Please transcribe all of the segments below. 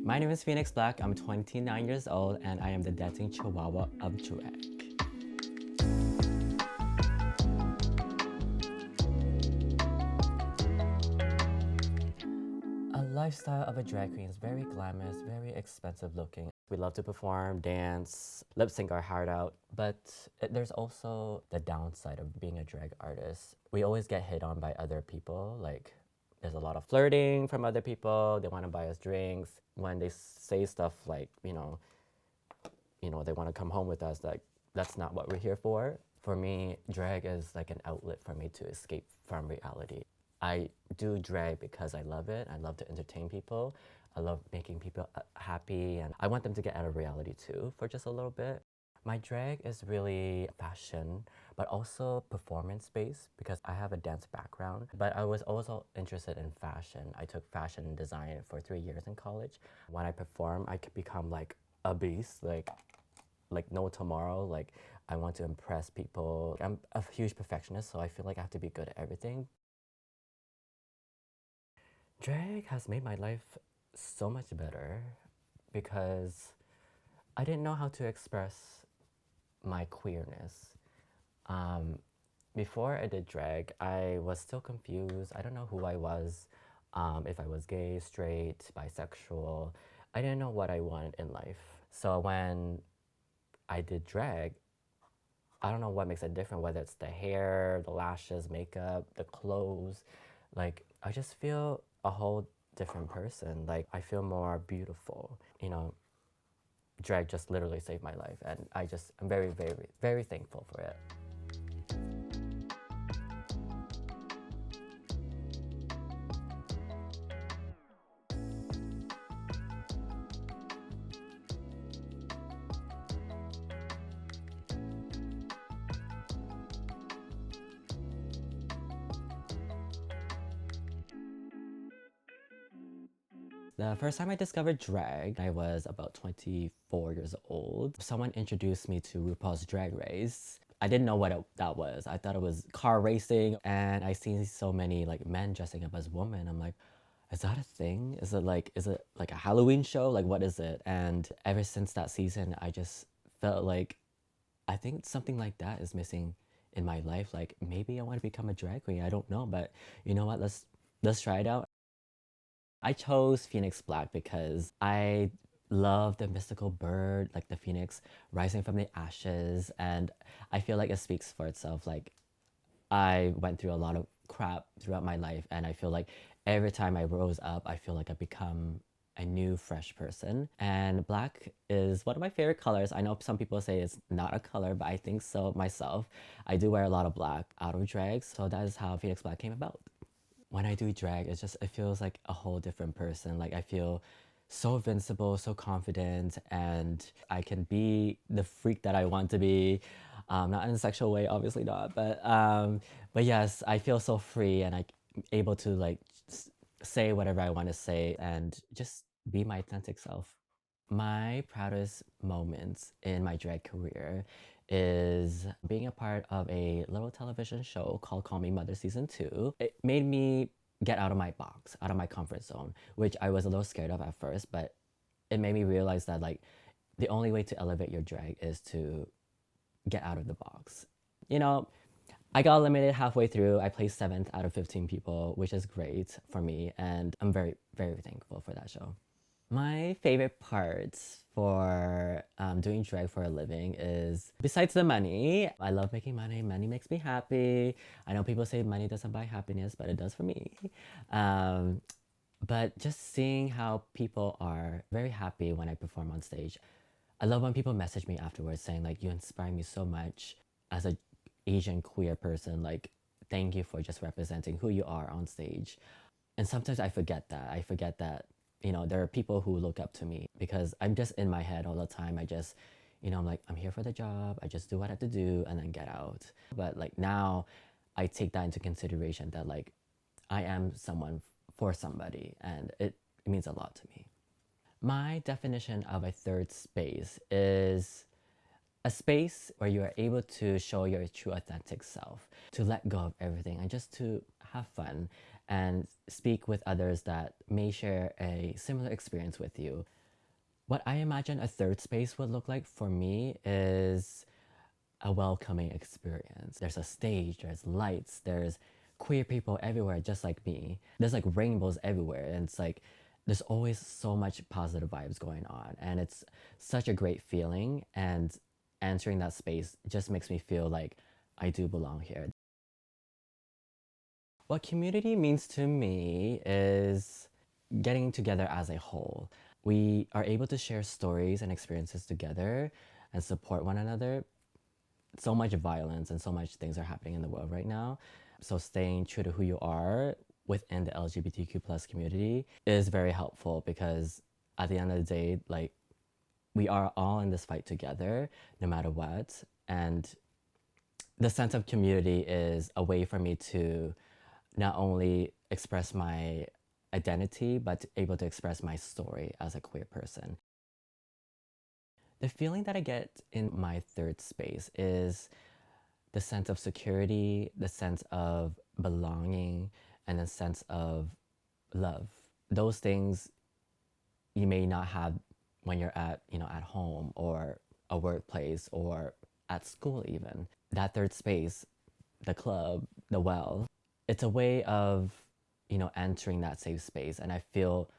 My name is Phoenix Black. I'm 29 years old and I am the dancing chihuahua of drag. A lifestyle of a drag queen is very glamorous, very expensive looking. We love to perform, dance, lip sync our heart out, but there's also the downside of being a drag artist. We always get hit on by other people, like there's a lot of flirting from other people. They want to buy us drinks. When they say stuff like, they want to come home with us, like that's not what we're here for. For me, drag is like an outlet for me to escape from reality. I do drag because I love it. I love to entertain people. I love making people happy, and I want them to get out of reality too for just a little bit. My drag is really fashion, but also performance-based because I have a dance background. But I was also interested in fashion. I took fashion design for 3 years in college. When I perform, I could become like a beast, like no tomorrow. Like I want to impress people. I'm a huge perfectionist, so I feel like I have to be good at everything. Drag has made my life so much better because I didn't know how to express my queerness. Before I did drag, I was still confused. I don't know who I was, if I was gay, straight, bisexual. I didn't know what I wanted in life. So when I did drag, I don't know what makes it different, whether it's the hair, the lashes, makeup, the clothes. Like, I just feel a whole different person. Like, I feel more beautiful. Drag just literally saved my life, and I'm very, very, very thankful for it. The first time I discovered drag, I was about 24 years old. Someone introduced me to RuPaul's Drag Race. I didn't know what that was. I thought it was car racing, and I seen so many like men dressing up as women. I'm like, is that a thing? Is it like a Halloween show? Like, what is it? And ever since that season, I just felt like I think something like that is missing in my life. Like maybe I want to become a drag queen. I don't know, but you know what? Let's try it out. I chose Phoenix Black because I love the mystical bird, like the phoenix rising from the ashes, and I feel like it speaks for itself. Like I went through a lot of crap throughout my life, and I feel like every time I rose up, I feel like I become a new, fresh person. And black is one of my favorite colors. I know some people say it's not a color, but I think so myself. I do wear a lot of black out of drag, so that is how Phoenix Black came about. When I do drag, it feels like a whole different person. Like I feel so invincible, so confident, and I can be the freak that I want to be. Not in a sexual way, obviously not, but yes, I feel so free, and I'm able to like say whatever I want to say and just be my authentic self. My proudest moments in my drag career is being a part of a little television show called Call Me Mother Season 2. It made me get out of my box, out of my comfort zone, which I was a little scared of at first, but it made me realize that like the only way to elevate your drag is to get out of the box. You know, I got eliminated halfway through. I placed 7th out of 15 people, which is great for me, and I'm very, very thankful for that show. My favorite parts for doing drag for a living is, besides the money, I love making money. Money makes me happy. I know people say money doesn't buy happiness, but it does for me. Um, but just seeing how people are very happy when I perform on stage. I love when people message me afterwards saying like, you inspire me so much as a Asian queer person. Like, thank you for just representing who you are on stage. And sometimes I forget that. There are people who look up to me because I'm just in my head all the time. I'm like, I'm here for the job. I just do what I have to do and then get out. But like now I take that into consideration that like I am someone for somebody, and it means a lot to me. My definition of a third space is a space where you are able to show your true authentic self, to let go of everything and just to have fun and speak with others that may share a similar experience with you. What I imagine a third space would look like for me is a welcoming experience. There's a stage, there's lights, there's queer people everywhere just like me. There's like rainbows everywhere, and it's like there's always so much positive vibes going on, and it's such a great feeling, and entering that space just makes me feel like I do belong here. What community means to me is getting together as a whole. We are able to share stories and experiences together and support one another. So much violence and so much things are happening in the world right now. So staying true to who you are within the LGBTQ plus community is very helpful, because at the end of the day, like, we are all in this fight together, no matter what. And the sense of community is a way for me to not only express my identity, but able to express my story as a queer person. The feeling that I get in my third space is the sense of security, the sense of belonging, and the sense of love. Those things you may not have when you're at, at home or a workplace or at school even. That third space, the club, the well, it's a way of, entering that safe space, and I feel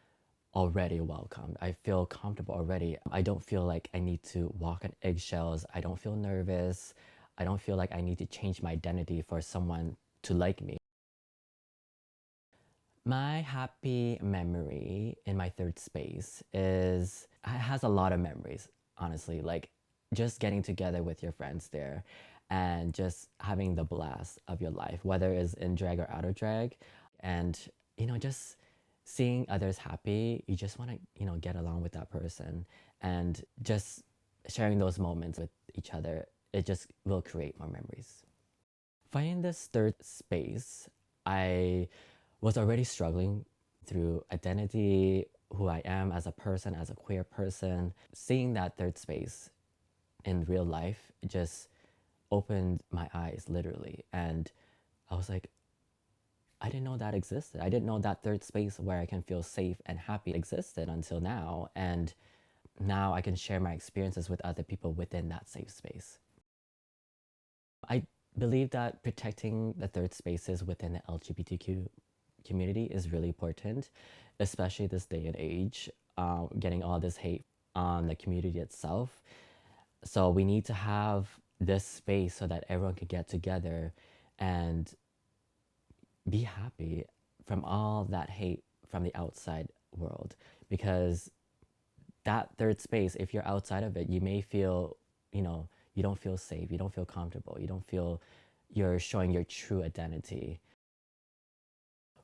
already welcomed. I feel comfortable already. I don't feel like I need to walk on eggshells. I don't feel nervous. I don't feel like I need to change my identity for someone to like me. My happy memory in my third space it has a lot of memories, honestly. Like, just getting together with your friends there and just having the blast of your life, whether it's in drag or out of drag. And, just seeing others happy, you just want to, get along with that person, and just sharing those moments with each other, it just will create more memories. Finding this third space, I was already struggling through identity, who I am as a person, as a queer person. Seeing that third space in real life just opened my eyes, literally. And I was like, I didn't know that existed. I didn't know that third space where I can feel safe and happy existed until now. And now I can share my experiences with other people within that safe space. I believe that protecting the third spaces within the LGBTQ community is really important, especially this day and age, getting all this hate on the community itself. So we need to have this space so that everyone can get together and be happy from all that hate from the outside world. Because that third space, if you're outside of it, you may feel, you don't feel safe, you don't feel comfortable, you don't feel you're showing your true identity.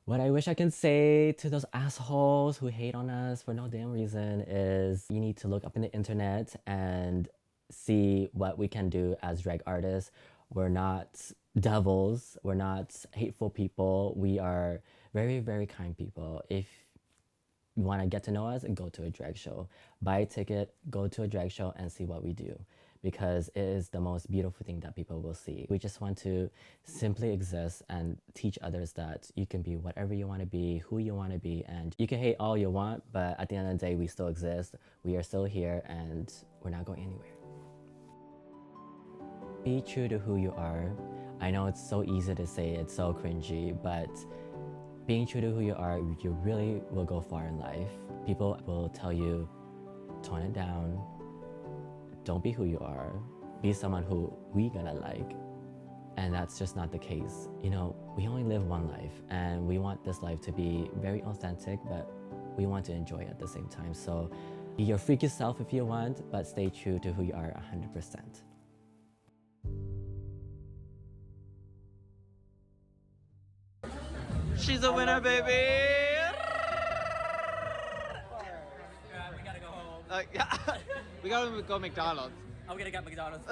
What I wish I can say to those assholes who hate on us for no damn reason is you need to look up in the internet and see what we can do as drag artists. We're not devils, we're not hateful people. We are very, very kind people. If you want to get to know us, go to a drag show. Buy a ticket, go to a drag show and see what we do, because it is the most beautiful thing that people will see. We just want to simply exist and teach others that you can be whatever you want to be, who you want to be, and you can hate all you want, but at the end of the day, we still exist. We are still here, and we're not going anywhere. Be true to who you are. I know it's so easy to say, it's so cringy, but being true to who you are, you really will go far in life. People will tell you, tone it down, don't be who you are, be someone who we gonna like. And that's just not the case. We only live one life, and we want this life to be very authentic, but we want to enjoy it at the same time. So be your freaky self if you want, but stay true to who you are 100%. She's a winner, baby! We gotta go home. Yeah. We gotta go McDonald's. I'm gonna get McDonald's.